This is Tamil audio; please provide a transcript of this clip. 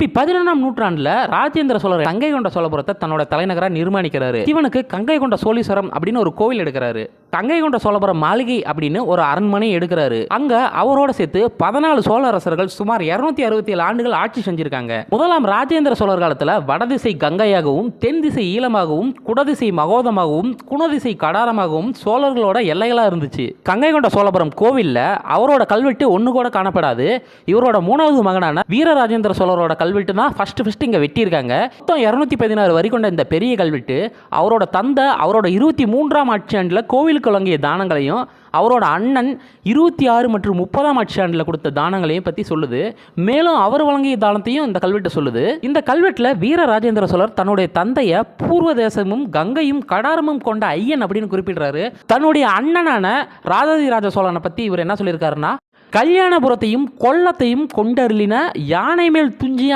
கிபி 11ஆம் நூற்றாண்டுல ராஜேந்திர சோழர் கங்கை கொண்ட சோழபுரத்தை தன்னோட தலைநகரா நிர்மாணிக்கிறாரு. இவனுக்கு கங்கை கொண்ட சோழீஸ்வரம் அப்படின்னு ஒரு கோவில் எடுக்கிறாரு. கங்கை கொண்ட சோழபுரம் மாளிகை அப்படின்னு ஒரு அரண்மனை எடுக்கிறாரு. அங்க அவரோட சேர்த்து 14 சோழ அரசர்கள் சுமார் 267 ஆண்டுகள் ஆட்சி செஞ்சிருக்காங்க. முதலாம் ராஜேந்திர சோழர் காலத்துல வடதிசை கங்கையாகவும், தென் திசை ஈழமாகவும், குடதிசை மகோதமாகவும், குணதிசை கடாரமாகவும் சோழர்களோட எல்லைகளா இருந்துச்சு. கங்கை கொண்ட சோழபுரம் கோவில்ல அவரோட கல்வெட்டு ஒண்ணு கூட காணப்படாது. இவரோட 3வது மகனான வீரராஜேந்திர சோழரோட கல்வெட்டு தான் ஃபர்ஸ்ட் இங்க வெட்டியிருக்காங்க. மொத்தம் 216 வரி கொண்ட இந்த பெரிய கல்வெட்டு அவரோட தந்தை அவரோட 23ஆம் ஆட்சி ஆண்டுல கோவிலுக்கு வழங்கிய தானங்களையும், அவரோட அண்ணன் 26 மற்றும் 30ஆம் ஆட்சி ஆண்டுல கொடுத்த தானங்களையும் பத்தி சொல்லுது. மேலும் அவர் வழங்கிய தானத்தையும் இந்த கல்வெட்டு சொல்லுது. இந்த கல்வெட்டுல வீரராஜேந்திர சோழர் தன்னுடைய தந்தைய பூர்வ தேசமும் கங்கையும் கடாரமும் கொண்ட ஐயன் அப்படின்னு குறிப்பிடுறாரு. தன்னுடைய அண்ணனான ராஜாதிராஜ சோழனை பத்தி இவர் என்ன சொல்லியிருக்காருன்னா, கல்யாணபுரத்தையும் கொல்லத்தையும் கொண்டருளின யானை மேல் துஞ்சிய